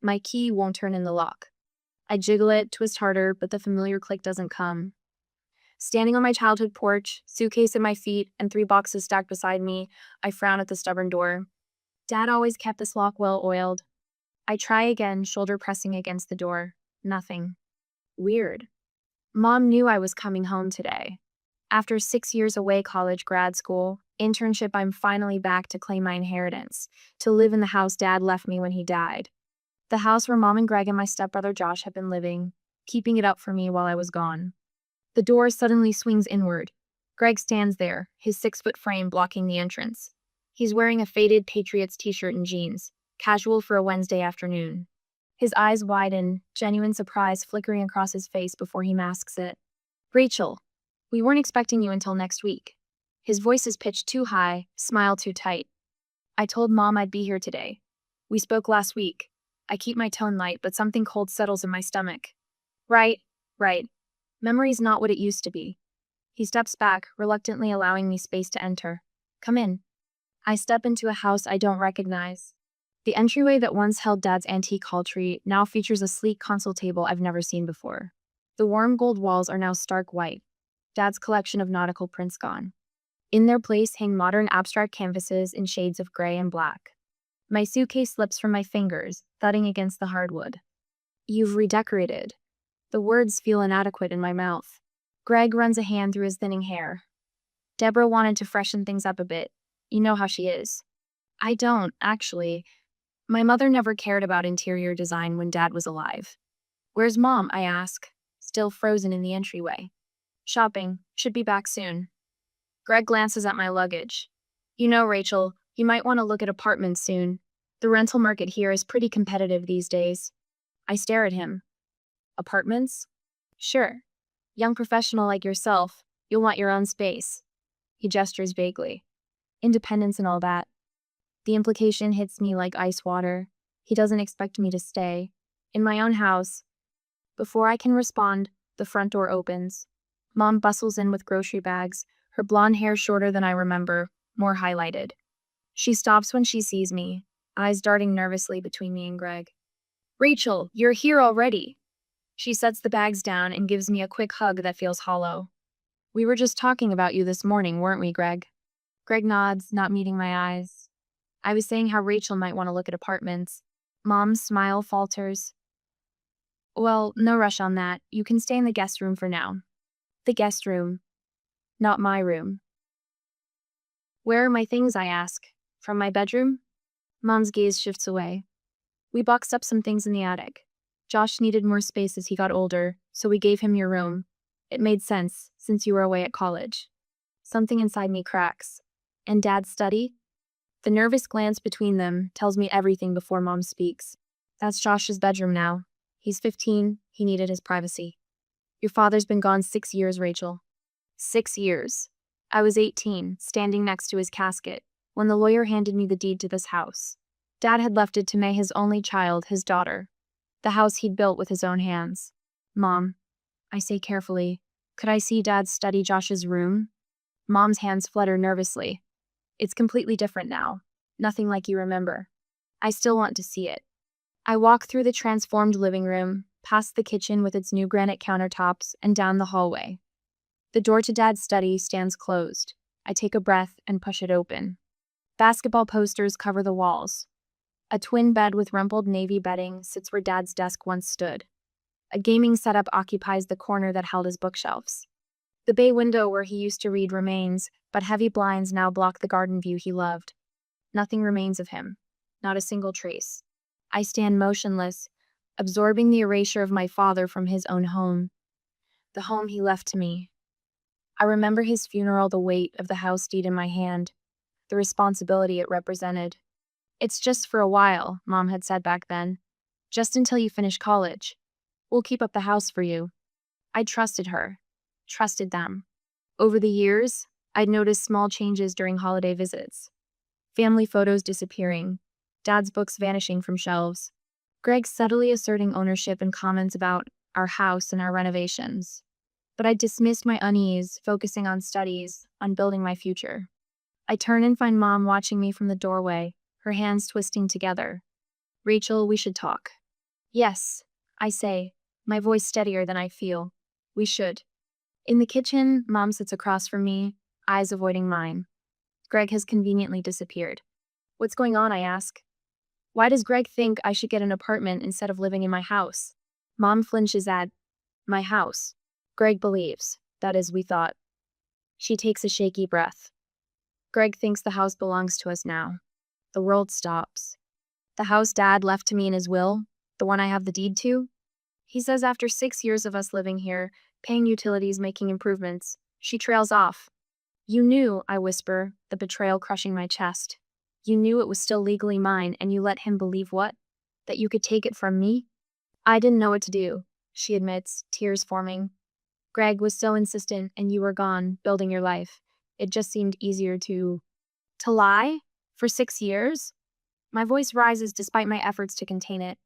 My key won't turn in the lock. I jiggle it, twist harder, but the familiar click doesn't come. Standing on my childhood porch, suitcase at my feet, and 3 boxes stacked beside me, I frown at the stubborn door. Dad always kept this lock well oiled. I try again, shoulder pressing against the door. Nothing. Weird. Mom knew I was coming home today. After 6 years away, college, grad school, internship, I'm finally back to claim my inheritance, to live in the house Dad left me when he died. The house where Mom and Greg and my stepbrother Josh had been living, keeping it up for me while I was gone. The door suddenly swings inward. Greg stands there, his 6-foot frame blocking the entrance. He's wearing a faded Patriots t-shirt and jeans, casual for a Wednesday afternoon. His eyes widen, genuine surprise flickering across his face before he masks it. "Rachel, we weren't expecting you until next week." His voice is pitched too high, smile too tight. "I told Mom I'd be here today. We spoke last week." I keep my tone light, but something cold settles in my stomach. Right. Memory's not what it used to be." He steps back, reluctantly allowing me space to enter. "Come in." I step into a house I don't recognize. The entryway that once held Dad's antique hall tree now features a sleek console table I've never seen before. The warm gold walls are now stark white, Dad's collection of nautical prints gone. In their place hang modern abstract canvases in shades of gray and black. My suitcase slips from my fingers, thudding against the hardwood. "You've redecorated." The words feel inadequate in my mouth. Greg runs a hand through his thinning hair. "Deborah wanted to freshen things up a bit. You know how she is." "I don't, actually. My mother never cared about interior design when Dad was alive." "Where's Mom?" I ask, still frozen in the entryway. "Shopping. Should be back soon." Greg glances at my luggage. "You know, Rachel, you might want to look at apartments soon. The rental market here is pretty competitive these days." I stare at him. "Apartments?" "Sure. Young professional like yourself, you'll want your own space." He gestures vaguely. "Independence and all that." The implication hits me like ice water. He doesn't expect me to stay. In my own house. Before I can respond, the front door opens. Mom bustles in with grocery bags, her blonde hair shorter than I remember, more highlighted. She stops when she sees me, eyes darting nervously between me and Greg. "Rachel, you're here already." She sets the bags down and gives me a quick hug that feels hollow. "We were just talking about you this morning, weren't we, Greg?" Greg nods, not meeting my eyes. "I was saying how Rachel might want to look at apartments." Mom's smile falters. "Well, no rush on that. You can stay in the guest room for now." The guest room. Not my room. "Where are my things?" I ask. "From my bedroom?" Mom's gaze shifts away. "We boxed up some things in the attic. Josh needed more space as he got older, so we gave him your room. It made sense, since you were away at college." Something inside me cracks. "And Dad's study?" The nervous glance between them tells me everything before Mom speaks. "That's Josh's bedroom now. He's 15, he needed his privacy." "Your father's been gone 6 years, Rachel." 6 years. I was 18, standing next to his casket, when the lawyer handed me the deed to this house. Dad had left it to May, his only child, his daughter. The house he'd built with his own hands. "Mom," I say carefully, "could I see Dad study Josh's room?" Mom's hands flutter nervously. "It's completely different now. Nothing like you remember." I still want to see it. I walk through the transformed living room, past the kitchen with its new granite countertops, and down the hallway. The door to Dad's study stands closed. I take a breath and push it open. Basketball posters cover the walls. A twin bed with rumpled navy bedding sits where Dad's desk once stood. A gaming setup occupies the corner that held his bookshelves. The bay window where he used to read remains, but heavy blinds now block the garden view he loved. Nothing remains of him. Not a single trace. I stand motionless, absorbing the erasure of my father from his own home. The home he left to me. I remember his funeral, the weight of the house deed in my hand, the responsibility it represented. "It's just for a while," Mom had said back then. "Just until you finish college. We'll keep up the house for you." I trusted her. Trusted them. Over the years, I'd noticed small changes during holiday visits. Family photos disappearing. Dad's books vanishing from shelves. Greg subtly asserting ownership and comments about our house and our renovations. But I dismissed my unease, focusing on studies, on building my future. I turn and find Mom watching me from the doorway, her hands twisting together. "Rachel, we should talk." Yes, I say, my voice steadier than I feel. We should. In the kitchen, Mom sits across from me, eyes avoiding mine. Greg has conveniently disappeared. What's going on, I ask. Why does Greg think I should get an apartment instead of living in my house? Mom flinches at my house. Greg believes, that is, we thought. She takes a shaky breath. Greg thinks the house belongs to us now. The world stops. The house Dad left to me in his will, the one I have the deed to? He says after 6 years of us living here, paying utilities, making improvements, she trails off. You knew, I whisper, the betrayal crushing my chest. You knew it was still legally mine, and you let him believe what? That you could take it from me? I didn't know what to do, she admits, tears forming. Greg was so insistent, and you were gone, building your life. It just seemed easier to lie? For 6 years? My voice rises despite my efforts to contain it.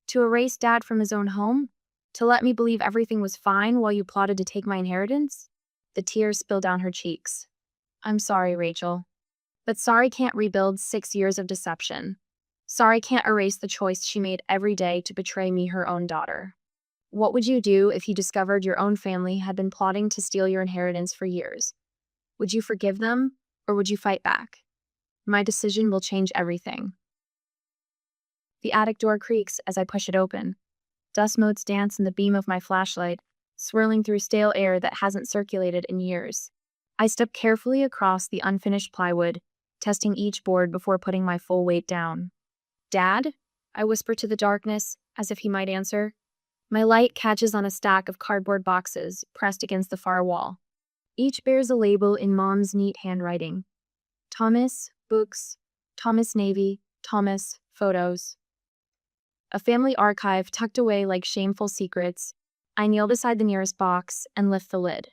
To erase Dad from his own home? To let me believe everything was fine while you plotted to take my inheritance? The tears spill down her cheeks. I'm sorry, Rachel. But sorry can't rebuild 6 years of deception. Sorry can't erase the choice she made every day to betray me, her own daughter. What would you do if you discovered your own family had been plotting to steal your inheritance for years? Would you forgive them, or would you fight back? My decision will change everything. The attic door creaks as I push it open. Dust motes dance in the beam of my flashlight, swirling through stale air that hasn't circulated in years. I step carefully across the unfinished plywood, testing each board before putting my full weight down. Dad? I whisper to the darkness, as if he might answer. My light catches on a stack of cardboard boxes pressed against the far wall. Each bears a label in Mom's neat handwriting. Thomas, books, Thomas Navy, Thomas, photos. A family archive tucked away like shameful secrets. I kneel beside the nearest box and lift the lid.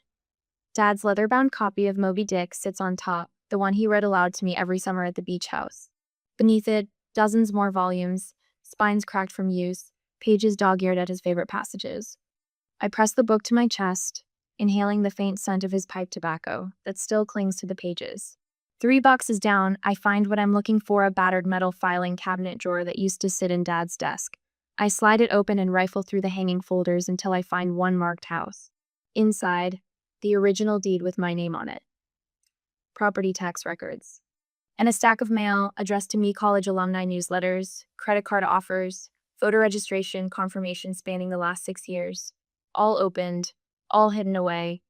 Dad's leather-bound copy of Moby Dick sits on top, the one he read aloud to me every summer at the beach house. Beneath it, dozens more volumes, spines cracked from use, pages dog-eared at his favorite passages. I press the book to my chest, inhaling the faint scent of his pipe tobacco that still clings to the pages. 3 boxes down, I find what I'm looking for, a battered metal filing cabinet drawer that used to sit in Dad's desk. I slide it open and rifle through the hanging folders until I find one marked house. Inside, the original deed with my name on it. Property tax records. And a stack of mail addressed to me, college alumni newsletters, credit card offers, voter registration confirmation spanning the last 6 years. All opened, all hidden away.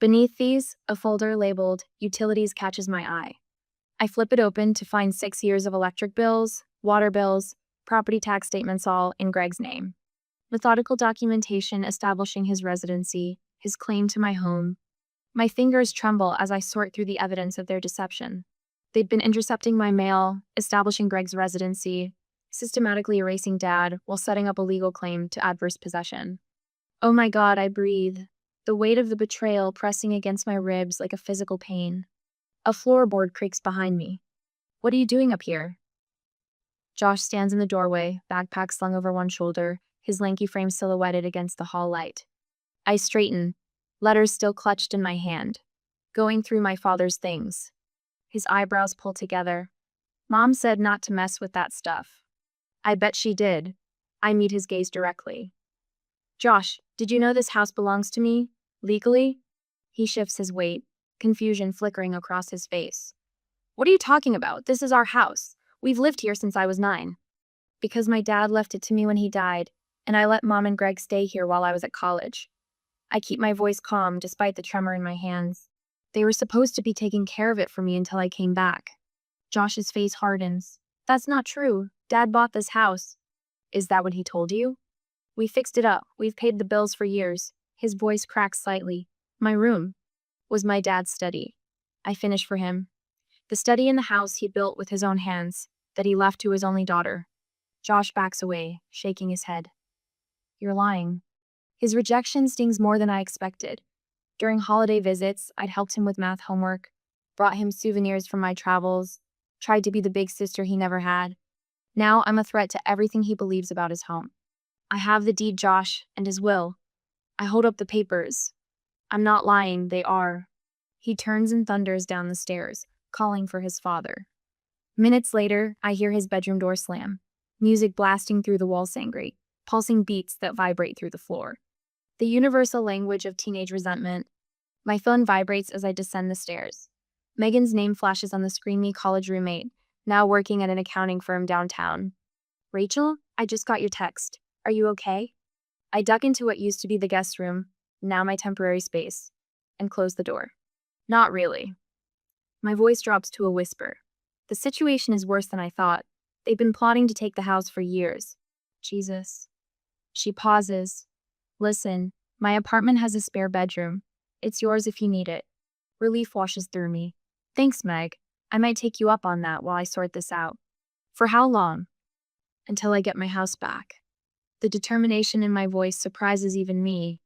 Beneath these, a folder labeled Utilities catches my eye. I flip it open to find 6 years of electric bills, water bills, property tax statements, all in Greg's name. Methodical documentation establishing his residency, his claim to my home. My fingers tremble as I sort through the evidence of their deception. They'd been intercepting my mail, establishing Greg's residency, systematically erasing Dad while setting up a legal claim to adverse possession. Oh my God, I breathe, the weight of the betrayal pressing against my ribs like a physical pain. A floorboard creaks behind me. What are you doing up here? Josh stands in the doorway, backpack slung over one shoulder, his lanky frame silhouetted against the hall light. I straighten, letters still clutched in my hand, going through my father's things. His eyebrows pull together. Mom said not to mess with that stuff. I bet she did. I meet his gaze directly. Josh, did you know this house belongs to me? Legally? He shifts his weight, confusion flickering across his face. What are you talking about? This is our house. We've lived here since I was 9. Because my dad left it to me when he died, and I let Mom and Greg stay here while I was at college. I keep my voice calm despite the tremor in my hands. They were supposed to be taking care of it for me until I came back. Josh's face hardens. That's not true. Dad bought this house. Is that what he told you? We fixed it up. We've paid the bills for years. His voice cracks slightly. My room was my dad's study. I finished for him. The study in the house he built with his own hands, that he left to his only daughter. Josh backs away, shaking his head. You're lying. His rejection stings more than I expected. During holiday visits, I'd helped him with math homework, brought him souvenirs from my travels, tried to be the big sister he never had. Now I'm a threat to everything he believes about his home. I have the deed, Josh, and his will. I hold up the papers. I'm not lying, they are. He turns and thunders down the stairs, calling for his father. Minutes later, I hear his bedroom door slam, music blasting through the wall sangry. pulsing beats that vibrate through the floor. The universal language of teenage resentment. My phone vibrates as I descend the stairs. Megan's name flashes on the screen, me college roommate, now working at an accounting firm downtown. Rachel, I just got your text. Are you okay? I duck into what used to be the guest room, now my temporary space, and close the door. Not really. My voice drops to a whisper. The situation is worse than I thought. They've been plotting to take the house for years. Jesus. She pauses. Listen, my apartment has a spare bedroom. It's yours if you need it. Relief washes through me. Thanks, Meg. I might take you up on that while I sort this out. For how long? Until I get my house back. The determination in my voice surprises even me.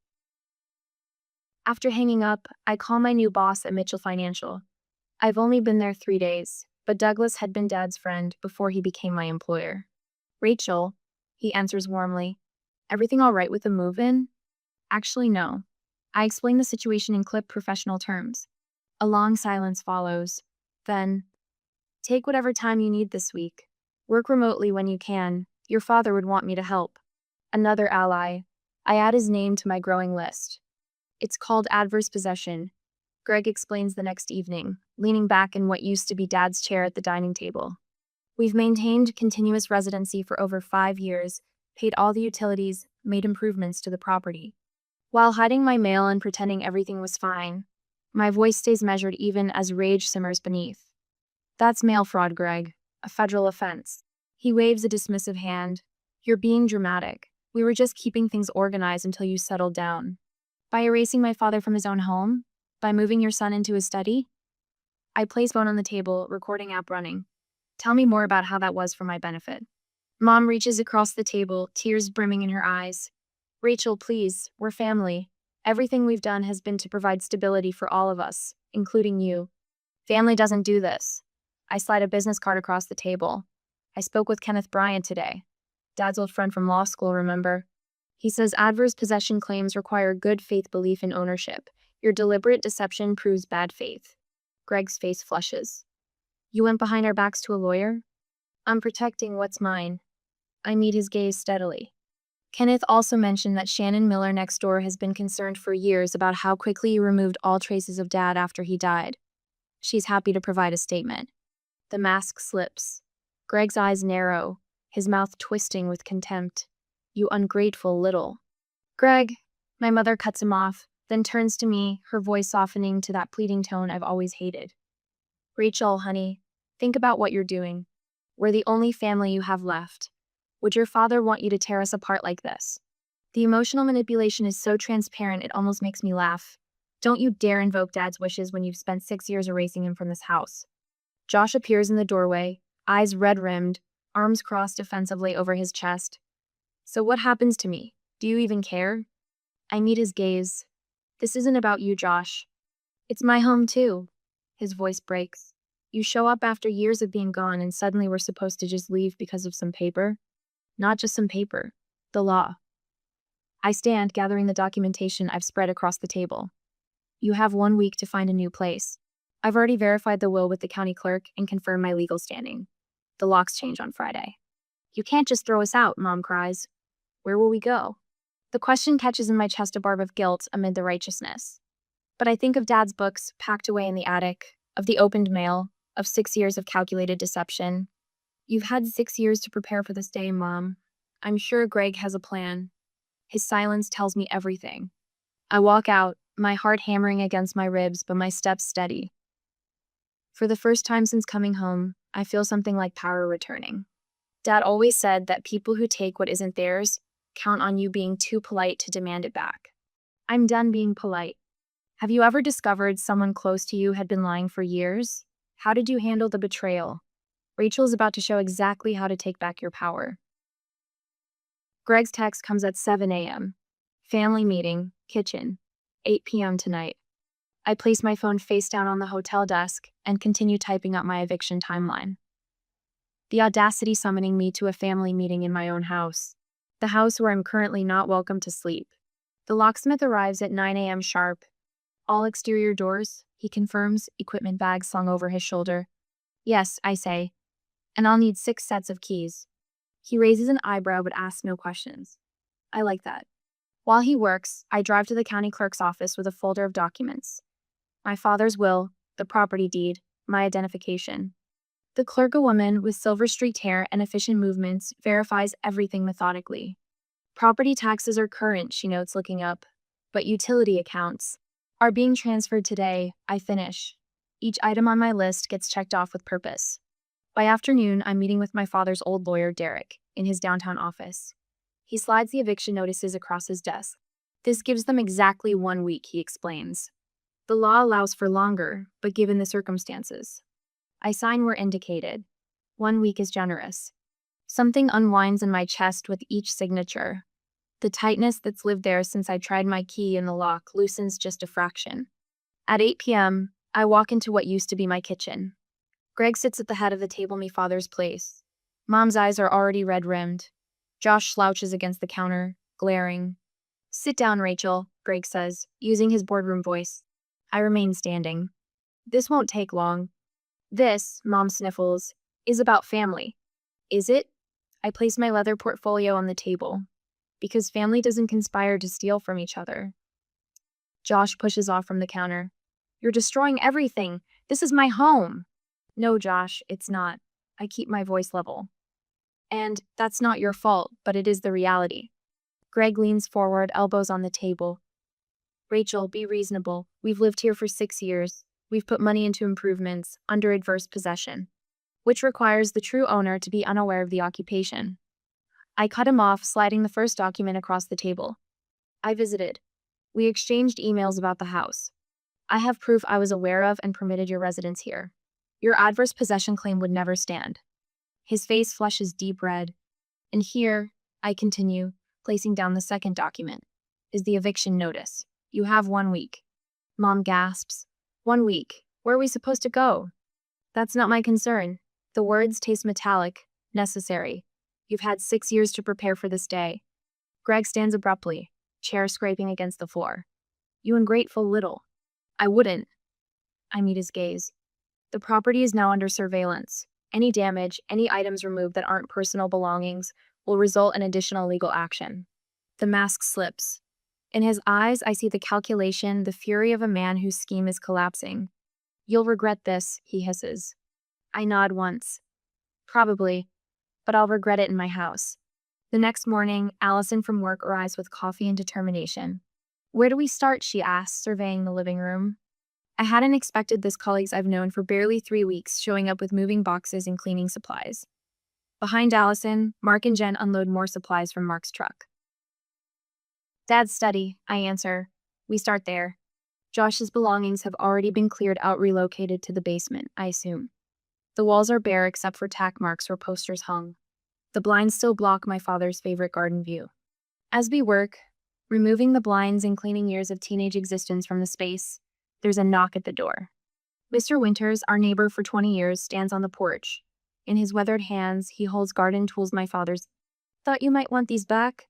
After hanging up, I call my new boss at Mitchell Financial. I've only been there 3 days, but Douglas had been Dad's friend before he became my employer. Rachel, he answers warmly. Everything all right with the move-in? Actually, no. I explain the situation in clipped professional terms. A long silence follows. Then, take whatever time you need this week. Work remotely when you can. Your father would want me to help. Another ally. I add his name to my growing list. It's called adverse possession. Greg explains the next evening, leaning back in what used to be Dad's chair at the dining table. We've maintained continuous residency for over 5 years, paid all the utilities, made improvements to the property. While hiding my mail and pretending everything was fine, my voice stays measured even as rage simmers beneath. That's mail fraud, Greg. A federal offense. He waves a dismissive hand. You're being dramatic. We were just keeping things organized until you settled down. By erasing my father from his own home? By moving your son into his study? I place phone on the table, recording app running. Tell me more about how that was for my benefit. Mom reaches across the table, tears brimming in her eyes. Rachel, please, we're family. Everything we've done has been to provide stability for all of us, including you. Family doesn't do this. I slide a business card across the table. I spoke with Kenneth Bryant today. Dad's old friend from law school, remember? He says adverse possession claims require good faith belief in ownership. Your deliberate deception proves bad faith. Greg's face flushes. You went behind our backs to a lawyer? I'm protecting what's mine. I meet his gaze steadily. Kenneth also mentioned that Shannon Miller next door has been concerned for years about how quickly you removed all traces of Dad after he died. She's happy to provide a statement. The mask slips. Greg's eyes narrow, his mouth twisting with contempt. You ungrateful little. Greg, my mother cuts him off, then turns to me, her voice softening to that pleading tone I've always hated. Rachel, honey, think about what you're doing. We're the only family you have left. Would your father want you to tear us apart like this? The emotional manipulation is so transparent it almost makes me laugh. Don't you dare invoke Dad's wishes when you've spent 6 years erasing him from this house. Josh appears in the doorway, eyes red-rimmed, arms crossed defensively over his chest. So what happens to me? Do you even care? I meet his gaze. This isn't about you, Josh. It's my home too. His voice breaks. You show up after years of being gone and suddenly we're supposed to just leave because of some paper? Not just some paper. The law. I stand, gathering the documentation I've spread across the table. You have 1 week to find a new place. I've already verified the will with the county clerk and confirmed my legal standing. The locks change on Friday. You can't just throw us out, Mom cries. Where will we go? The question catches in my chest a barb of guilt amid the righteousness. But I think of Dad's books packed away in the attic, of the opened mail, of 6 years of calculated deception. You've had 6 years to prepare for this day, Mom. I'm sure Greg has a plan. His silence tells me everything. I walk out, my heart hammering against my ribs, but my steps steady. For the first time since coming home, I feel something like power returning. Dad always said that people who take what isn't theirs count on you being too polite to demand it back. I'm done being polite. Have you ever discovered someone close to you had been lying for years? How did you handle the betrayal? Rachel is about to show exactly how to take back your power. Greg's text comes at 7 a.m. Family meeting, kitchen, 8 p.m. tonight. I place my phone face down on the hotel desk and continue typing up my eviction timeline. The audacity summoning me to a family meeting in my own house. The house where I'm currently not welcome to sleep. The locksmith arrives at 9 a.m. sharp. All exterior doors, he confirms, equipment bag slung over his shoulder. Yes, I say. And I'll need 6 sets of keys. He raises an eyebrow but asks no questions. I like that. While he works, I drive to the county clerk's office with a folder of documents. My father's will, the property deed, my identification. The clerk, a woman with silver-streaked hair and efficient movements, verifies everything methodically. Property taxes are current, she notes, looking up. But utility accounts are being transferred today. I finish. Each item on my list gets checked off with purpose. By afternoon, I'm meeting with my father's old lawyer, Derek, in his downtown office. He slides the eviction notices across his desk. This gives them exactly 1 week, he explains. The law allows for longer, but given the circumstances. I sign where indicated. 1 week is generous. Something unwinds in my chest with each signature. The tightness that's lived there since I tried my key in the lock loosens just a fraction. At 8 p.m., I walk into what used to be my kitchen. Greg sits at the head of the table me father's place. Mom's eyes are already red-rimmed. Josh slouches against the counter, glaring. Sit down, Rachel, Greg says, using his boardroom voice. I remain standing. This won't take long. This, Mom sniffles, is about family. Is it? I place my leather portfolio on the table. Because family doesn't conspire to steal from each other. Josh pushes off from the counter. You're destroying everything. This is my home. No, Josh, it's not. I keep my voice level. And that's not your fault, but it is the reality. Greg leans forward, elbows on the table. Rachel, be reasonable. We've lived here for 6 years. We've put money into improvements, under adverse possession, which requires the true owner to be unaware of the occupation. I cut him off, sliding the first document across the table. I visited. We exchanged emails about the house. I have proof I was aware of and permitted your residence here. Your adverse possession claim would never stand. His face flushes deep red. And here, I continue, placing down the second document, is the eviction notice. You have 1 week. Mom gasps. 1 week. Where are we supposed to go? That's not my concern. The words taste metallic, necessary. You've had 6 years to prepare for this day. Greg stands abruptly, chair scraping against the floor. You ungrateful little. I wouldn't. I meet his gaze. The property is now under surveillance. Any damage, any items removed that aren't personal belongings, will result in additional legal action. The mask slips. In his eyes, I see the calculation, the fury of a man whose scheme is collapsing. You'll regret this, he hisses. I nod once. Probably, but I'll regret it in my house. The next morning, Allison from work arrives with coffee and determination. Where do we start, she asks, surveying the living room. I hadn't expected this colleagues I've known for barely 3 weeks showing up with moving boxes and cleaning supplies. Behind Allison, Mark and Jen unload more supplies from Mark's truck. Dad's study, I answer. We start there. Josh's belongings have already been cleared out, relocated to the basement, I assume. The walls are bare except for tack marks where posters hung. The blinds still block my father's favorite garden view. As we work, removing the blinds and cleaning years of teenage existence from the space, there's a knock at the door. Mr. Winters, our neighbor for 20 years, stands on the porch. In his weathered hands, he holds garden tools my father's. Thought you might want these back,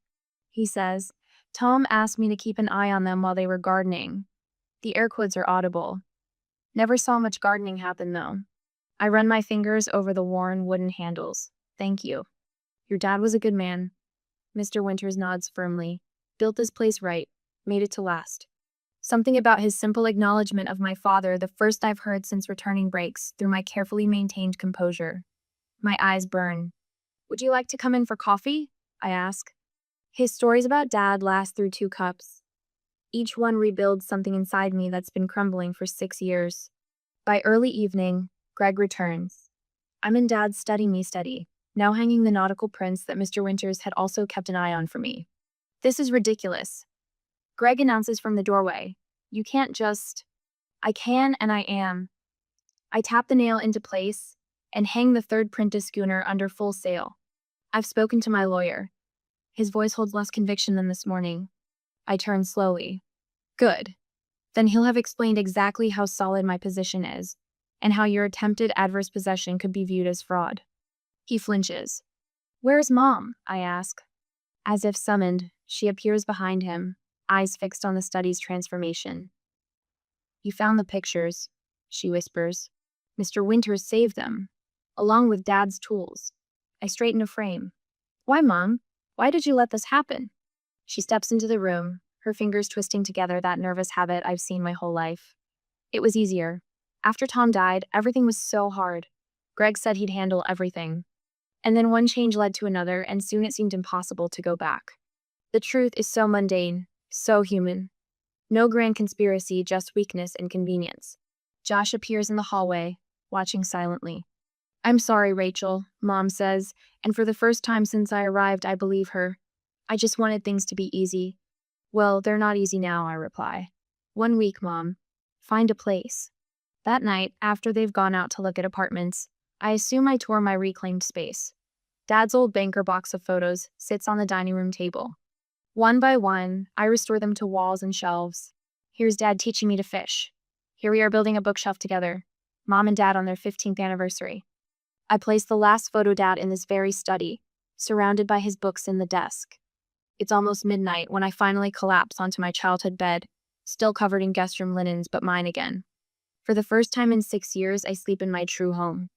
he says. Tom asked me to keep an eye on them while they were gardening. The air quotes are audible. Never saw much gardening happen, though. I run my fingers over the worn wooden handles. Thank you. Your dad was a good man. Mr. Winters nods firmly. Built this place right. Made it to last. Something about his simple acknowledgement of my father, the first I've heard since returning, breaks through my carefully maintained composure. My eyes burn. Would you like to come in for coffee? I ask. His stories about Dad last through 2 cups. Each one rebuilds something inside me that's been crumbling for 6 years. By early evening, Greg returns. I'm in Dad's study, now hanging the nautical prints that Mr. Winters had also kept an eye on for me. This is ridiculous. Greg announces from the doorway. You can't just... I can and I am. I tap the nail into place and hang the third print of Schooner under full sail. I've spoken to my lawyer. His voice holds less conviction than this morning. I turn slowly. Good. Then he'll have explained exactly how solid my position is, and how your attempted adverse possession could be viewed as fraud. He flinches. Where's Mom? I ask. As if summoned, she appears behind him, eyes fixed on the study's transformation. You found the pictures, she whispers. Mr. Winters saved them, along with Dad's tools. I straighten a frame. Why, Mom? Why did you let this happen? She steps into the room, her fingers twisting together that nervous habit I've seen my whole life. It was easier. After Tom died, everything was so hard. Greg said he'd handle everything. And then one change led to another, and soon it seemed impossible to go back. The truth is so mundane, so human. No grand conspiracy, just weakness and convenience. Josh appears in the hallway, watching silently. "I'm sorry, Rachel," Mom says, and for the first time since I arrived, I believe her. "I just wanted things to be easy." "Well, they're not easy now," I reply. "1 week, Mom. Find a place." That night, after they've gone out to look at apartments, I assume I tour my reclaimed space. Dad's old banker box of photos sits on the dining room table. One by one, I restore them to walls and shelves. Here's Dad teaching me to fish. Here we are building a bookshelf together. Mom and Dad on their 15th anniversary. I place the last photo Dad in this very study, surrounded by his books in the desk. It's almost midnight when I finally collapse onto my childhood bed, still covered in guest room linens, but mine again. For the first time in 6 years, I sleep in my true home.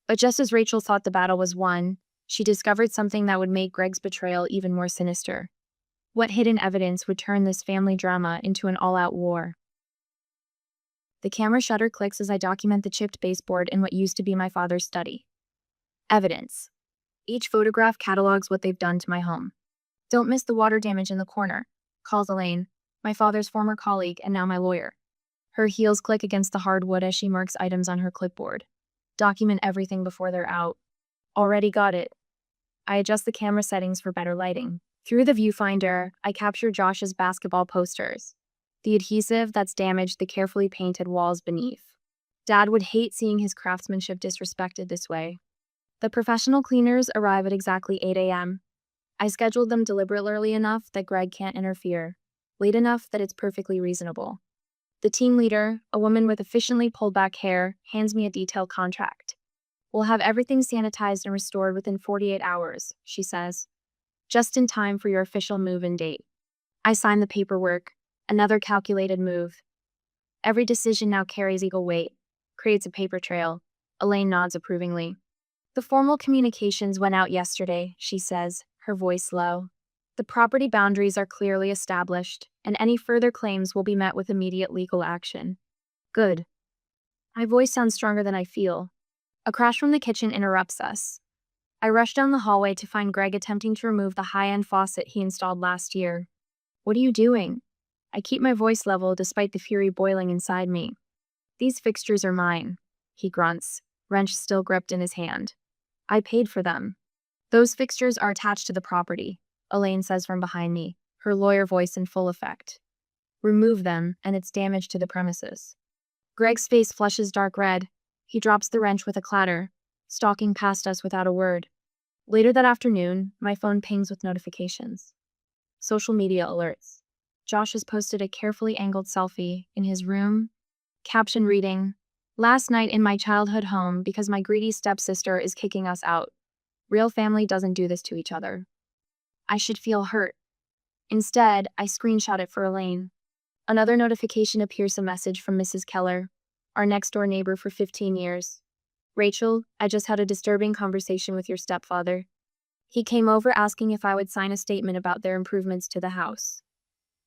But just as Rachel thought the battle was won, she discovered something that would make Greg's betrayal even more sinister. What hidden evidence would turn this family drama into an all-out war? The camera shutter clicks as I document the chipped baseboard in what used to be my father's study. Evidence. Each photograph catalogs what they've done to my home. "Don't miss the water damage in the corner," calls Elaine, my father's former colleague and now my lawyer. Her heels click against the hardwood as she marks items on her clipboard. "Document everything before they're out." Already got it. I adjust the camera settings for better lighting. Through the viewfinder, I capture Josh's basketball posters. The adhesive that's damaged the carefully painted walls beneath. Dad would hate seeing his craftsmanship disrespected this way. The professional cleaners arrive at exactly 8 a.m. I scheduled them deliberately early enough that Greg can't interfere, late enough that it's perfectly reasonable. The team leader, a woman with efficiently pulled back hair, hands me a detailed contract. "We'll have everything sanitized and restored within 48 hours, she says. "Just in time for your official move-in date." I sign the paperwork, another calculated move. Every decision now carries equal weight, creates a paper trail. Elaine nods approvingly. "The formal communications went out yesterday," she says, her voice low. "The property boundaries are clearly established, and any further claims will be met with immediate legal action." Good. My voice sounds stronger than I feel. A crash from the kitchen interrupts us. I rush down the hallway to find Greg attempting to remove the high-end faucet he installed last year. "What are you doing?" I keep my voice level despite the fury boiling inside me. "These fixtures are mine," he grunts, wrench still gripped in his hand. "I paid for them." "Those fixtures are attached to the property," Elaine says from behind me, her lawyer voice in full effect. "Remove them, and it's damage to the premises." Greg's face flushes dark red. He drops the wrench with a clatter, stalking past us without a word. Later that afternoon, my phone pings with notifications. Social media alerts. Josh has posted a carefully angled selfie in his room, caption reading, "Last night in my childhood home because my greedy stepsister is kicking us out. Real family doesn't do this to each other." I should feel hurt. Instead, I screenshot it for Elaine. Another notification appears, a message from Mrs. Keller, our next-door neighbor for 15 years. "Rachel, I just had a disturbing conversation with your stepfather. He came over asking if I would sign a statement about their improvements to the house.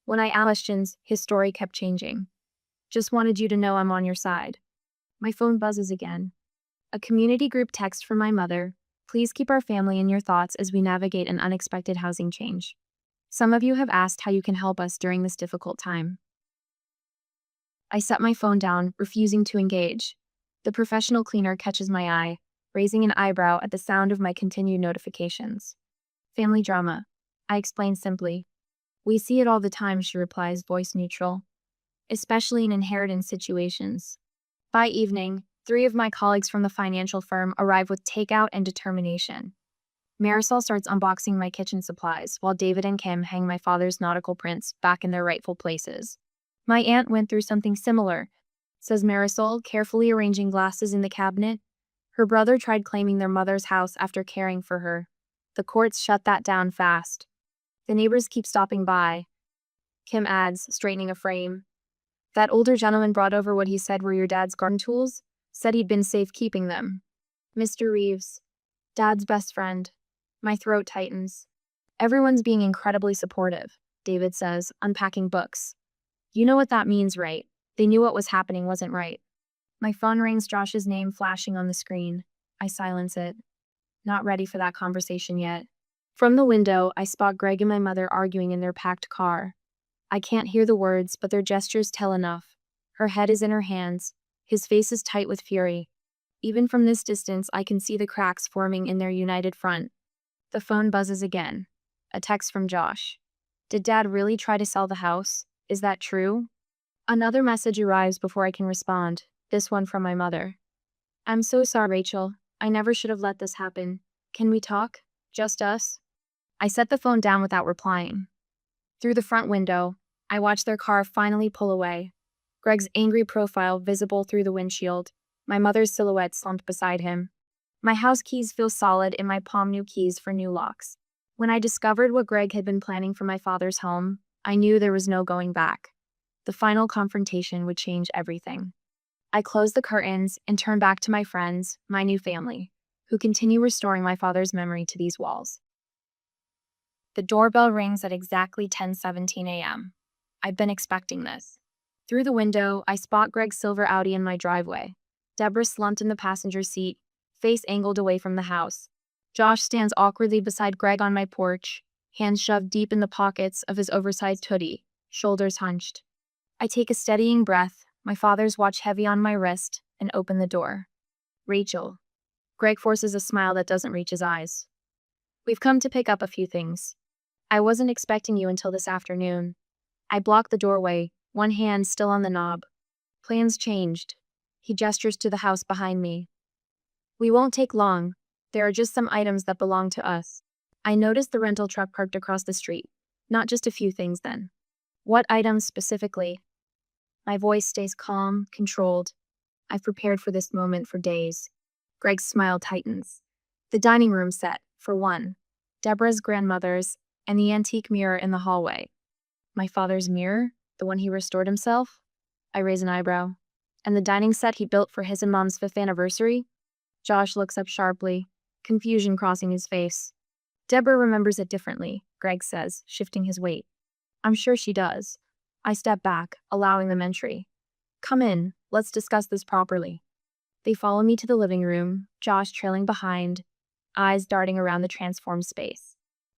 When I asked questions, his story kept changing. Just wanted you to know I'm on your side." My phone buzzes again. A community group text from my mother. "Please keep our family in your thoughts as we navigate an unexpected housing change. Some of you have asked how you can help us during this difficult time." I set my phone down, refusing to engage. The professional cleaner catches my eye, raising an eyebrow at the sound of my continued notifications. "Family drama," I explain simply. "We see it all the time," she replies, voice neutral. "Especially in inheritance situations." By evening, 3 of my colleagues from the financial firm arrive with takeout and determination. Marisol starts unboxing my kitchen supplies, while David and Kim hang my father's nautical prints back in their rightful places. "My aunt went through something similar," says Marisol, carefully arranging glasses in the cabinet. "Her brother tried claiming their mother's house after caring for her. The courts shut that down fast. The neighbors keep stopping by," Kim adds, straightening a frame. "That older gentleman brought over what he said were your dad's garden tools, said he'd been safe keeping them. Mr. Reeves, Dad's best friend." My throat tightens. Everyone's being incredibly supportive. David says, unpacking books. You know what that means, right? They knew what was happening wasn't right. My phone rings, Josh's name flashing on the screen. I silence it. Not ready for that conversation yet. From the window, I spot Greg and my mother arguing in their packed car. I can't hear the words, but their gestures tell enough. Her head is in her hands. His face is tight with fury. Even from this distance, I can see the cracks forming in their united front. The phone buzzes again. A text from Josh. Did Dad really try to sell the house? Is that true? Another message arrives before I can respond. This one from my mother. I'm so sorry, Rachel. I never should have let this happen. Can we talk? Just us? I set the phone down without replying. Through the front window, I watch their car finally pull away. Greg's angry profile visible through the windshield, my mother's silhouette slumped beside him. My house keys feel solid in my palm, new keys for new locks. When I discovered what Greg had been planning for my father's home, I knew there was no going back. The final confrontation would change everything. I closed the curtains and turned back to my friends, my new family, who continue restoring my father's memory to these walls. The doorbell rings at exactly 10:17 a.m. I've been expecting this. Through the window, I spot Greg's silver Audi in my driveway. Deborah slumped in the passenger seat, face angled away from the house. Josh stands awkwardly beside Greg on my porch, hands shoved deep in the pockets of his oversized hoodie, shoulders hunched. I take a steadying breath, my father's watch heavy on my wrist, and open the door. Rachel. Greg forces a smile that doesn't reach his eyes. We've come to pick up a few things. I wasn't expecting you until this afternoon. I block the doorway, one hand still on the knob. Plans changed. He gestures to the house behind me. We won't take long. There are just some items that belong to us. I noticed the rental truck parked across the street. Not just a few things then. What items specifically? My voice stays calm, controlled. I've prepared for this moment for days. Greg's smile tightens. The dining room set, for one. Deborah's grandmother's, and the antique mirror in the hallway. My father's mirror? The one he restored himself? I raise an eyebrow. And the dining set he built for his and Mom's 5th anniversary? Josh looks up sharply, confusion crossing his face. Deborah remembers it differently, Greg says, shifting his weight. I'm sure she does. I step back, allowing them entry. Come in, let's discuss this properly. They follow me to the living room, Josh trailing behind, eyes darting around the transformed space.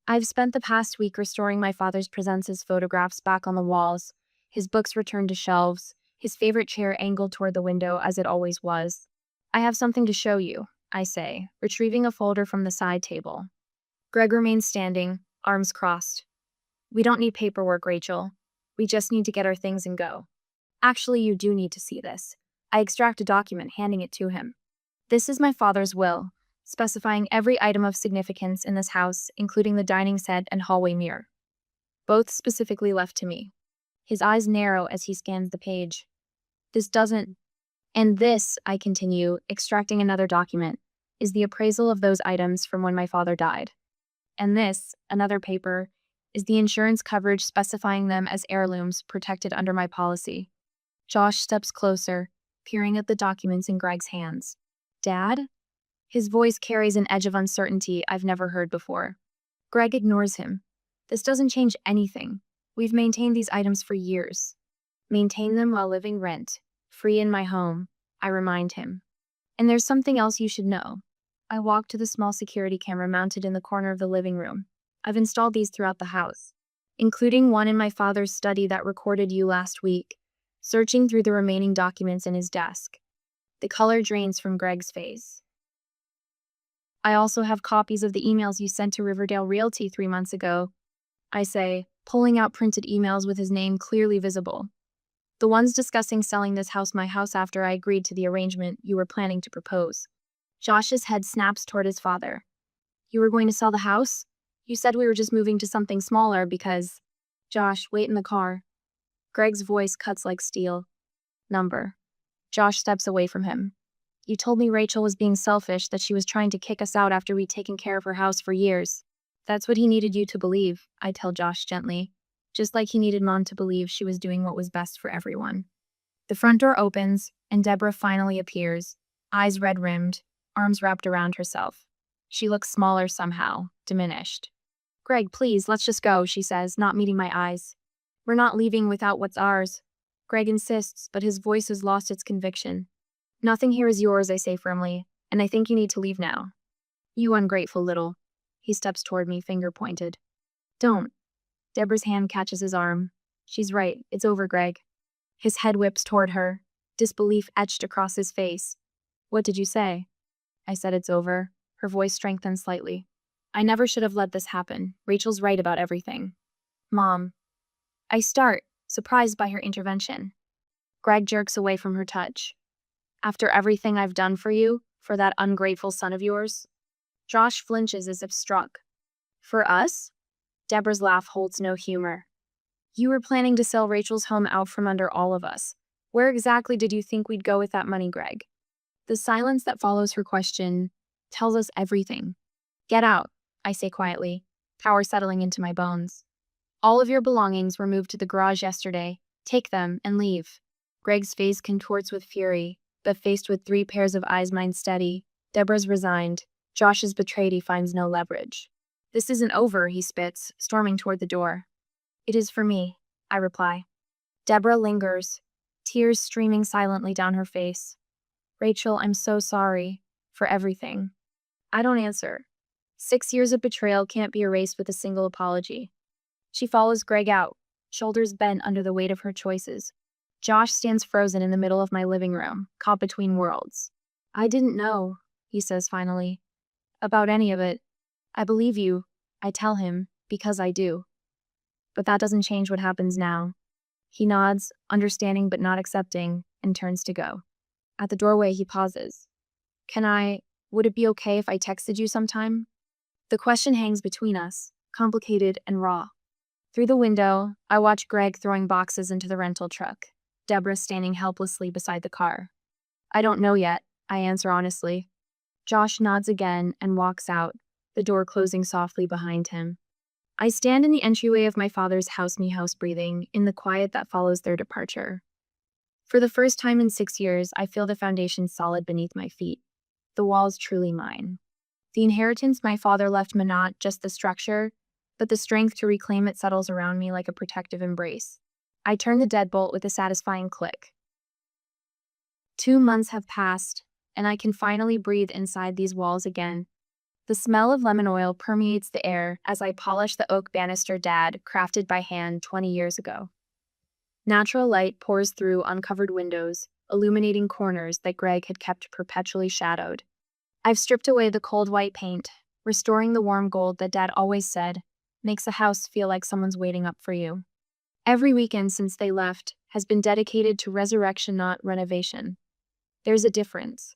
I've spent the past week restoring my father's presents' photographs back on the walls, his books returned to shelves, his favorite chair angled toward the window as it always was. I have something to show you, I say, retrieving a folder from the side table. Greg remains standing, arms crossed. We don't need paperwork, Rachel. We just need to get our things and go. Actually, you do need to see this. I extract a document, handing it to him. This is my father's will, specifying every item of significance in this house, including the dining set and hallway mirror. Both specifically left to me. His eyes narrow as he scans the page. This doesn't... And this, I continue, extracting another document, is the appraisal of those items from when my father died. And this, another paper, is the insurance coverage specifying them as heirlooms protected under my policy. Josh steps closer, peering at the documents in Greg's hands. Dad? His voice carries an edge of uncertainty I've never heard before. Greg ignores him. This doesn't change anything. We've maintained these items for years. Maintained them while living rent, free in my home, I remind him. And there's something else you should know. I walk to the small security camera mounted in the corner of the living room. I've installed these throughout the house, including one in my father's study that recorded you last week, searching through the remaining documents in his desk. The color drains from Greg's face. I also have copies of the emails you sent to Riverdale Realty 3 months ago, I say, pulling out printed emails with his name clearly visible. The ones discussing selling this house, my house, after I agreed to the arrangement you were planning to propose. Josh's head snaps toward his father. You were going to sell the house? You said we were just moving to something smaller because... Josh, wait in the car. Greg's voice cuts like steel. Number. Josh steps away from him. You told me Rachel was being selfish, that she was trying to kick us out after we'd taken care of her house for years. That's what he needed you to believe, I tell Josh gently, just like he needed Mom to believe she was doing what was best for everyone. The front door opens, and Deborah finally appears, eyes red-rimmed, arms wrapped around herself. She looks smaller somehow, diminished. Greg, please, let's just go, she says, not meeting my eyes. We're not leaving without what's ours. Greg insists, but his voice has lost its conviction. Nothing here is yours, I say firmly, and I think you need to leave now. You ungrateful little. He steps toward me, finger pointed. Don't. Deborah's hand catches his arm. She's right, it's over, Greg. His head whips toward her, disbelief etched across his face. What did you say? I said it's over. Her voice strengthened slightly. I never should have let this happen. Rachel's right about everything. Mom. I start, surprised by her intervention. Greg jerks away from her touch. After everything I've done for you, for that ungrateful son of yours? Josh flinches as if struck. For us? Deborah's laugh holds no humor. You were planning to sell Rachel's home out from under all of us. Where exactly did you think we'd go with that money, Greg? The silence that follows her question tells us everything. Get out, I say quietly, power settling into my bones. All of your belongings were moved to the garage yesterday. Take them and leave. Greg's face contorts with fury, but faced with 3 pairs of eyes mind steady. Deborah's resigned. Josh is betrayed, he finds no leverage. This isn't over, he spits, storming toward the door. It is for me, I reply. Deborah lingers, tears streaming silently down her face. Rachel, I'm so sorry for everything. I don't answer. 6 years of betrayal can't be erased with a single apology. She follows Greg out, shoulders bent under the weight of her choices. Josh stands frozen in the middle of my living room, caught between worlds. I didn't know, he says finally, about any of it. I believe you, I tell him, because I do. But that doesn't change what happens now. He nods, understanding but not accepting, and turns to go. At the doorway, he pauses. Would it be okay if I texted you sometime? The question hangs between us, complicated and raw. Through the window, I watch Greg throwing boxes into the rental truck, Deborah standing helplessly beside the car. I don't know yet, I answer honestly. Josh nods again and walks out, the door closing softly behind him. I stand in the entryway of my father's house, me house breathing, in the quiet that follows their departure. For the first time in 6 years, I feel the foundation solid beneath my feet. The walls truly mine. The inheritance my father left me, not just the structure, but the strength to reclaim it settles around me like a protective embrace. I turn the deadbolt with a satisfying click. 2 months have passed, and I can finally breathe inside these walls again. The smell of lemon oil permeates the air as I polish the oak banister Dad crafted by hand 20 years ago. Natural light pours through uncovered windows, illuminating corners that Greg had kept perpetually shadowed. I've stripped away the cold white paint, restoring the warm gold that Dad always said makes a house feel like someone's waiting up for you. Every weekend since they left has been dedicated to resurrection, not renovation. There's a difference.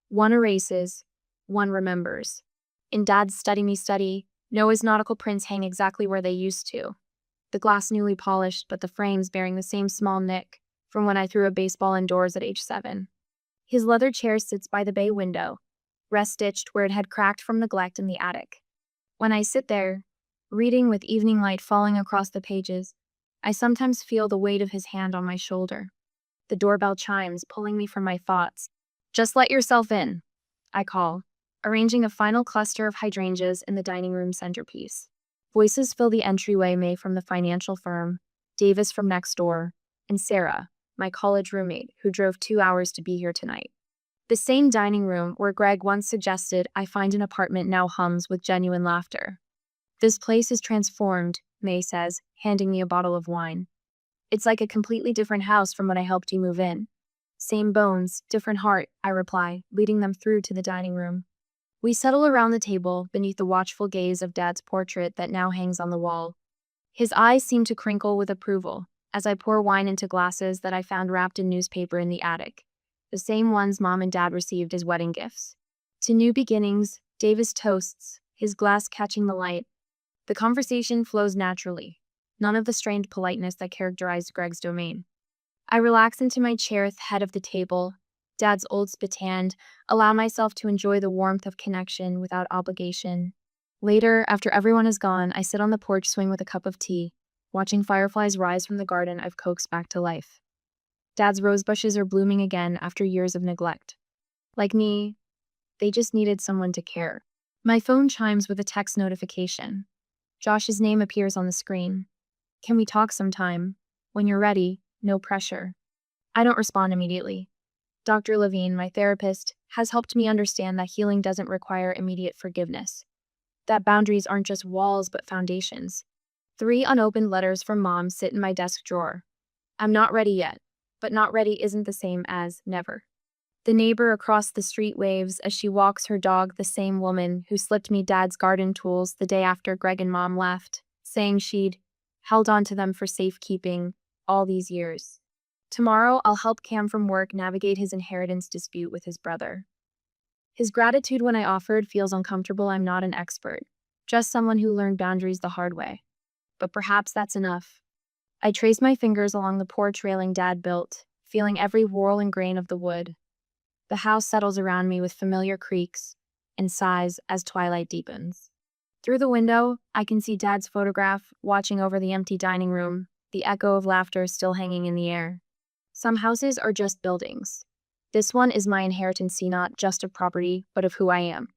One erases, one remembers. In Dad's Study Me Study, Noah's nautical prints hang exactly where they used to. The glass newly polished, but the frames bearing the same small nick from when I threw a baseball indoors at age 7. His leather chair sits by the bay window, rest-stitched where it had cracked from neglect in the attic. When I sit there, reading with evening light falling across the pages, I sometimes feel the weight of his hand on my shoulder. The doorbell chimes, pulling me from my thoughts. Just let yourself in, I call, arranging a final cluster of hydrangeas in the dining room centerpiece. Voices fill the entryway, May from the financial firm, Davis from next door, and Sarah, my college roommate, who drove 2 hours to be here tonight. The same dining room where Greg once suggested I find an apartment now hums with genuine laughter. This place is transformed, May says, handing me a bottle of wine. It's like a completely different house from when I helped you move in. Same bones, different heart, I reply, leading them through to the dining room. We settle around the table beneath the watchful gaze of Dad's portrait that now hangs on the wall. His eyes seem to crinkle with approval as I pour wine into glasses that I found wrapped in newspaper in the attic, the same ones Mom and Dad received as wedding gifts. To new beginnings, Davis toasts, his glass catching the light. The conversation flows naturally, none of the strained politeness that characterized Greg's domain. I relax into my chair at the head of the table, Dad's old spitand, allow myself to enjoy the warmth of connection without obligation. Later, after everyone is gone, I sit on the porch swing with a cup of tea, watching fireflies rise from the garden I've coaxed back to life. Dad's rose bushes are blooming again after years of neglect. Like me, they just needed someone to care. My phone chimes with a text notification. Josh's name appears on the screen. Can we talk sometime? When you're ready, no pressure. I don't respond immediately. Dr. Levine, my therapist, has helped me understand that healing doesn't require immediate forgiveness. That boundaries aren't just walls but foundations. 3 unopened letters from mom sit in my desk drawer. I'm not ready yet, but not ready isn't the same as never. The neighbor across the street waves as she walks her dog, the same woman who slipped me dad's garden tools the day after Greg and mom left, saying she'd held on to them for safekeeping all these years. Tomorrow, I'll help Cam from work navigate his inheritance dispute with his brother. His gratitude when I offered feels uncomfortable. I'm not an expert, just someone who learned boundaries the hard way. But perhaps that's enough. I trace my fingers along the porch railing Dad built, feeling every whorl and grain of the wood. The house settles around me with familiar creaks and sighs as twilight deepens. Through the window, I can see Dad's photograph watching over the empty dining room, the echo of laughter still hanging in the air. Some houses are just buildings. This one is my inheritance, not just of property, but of who I am.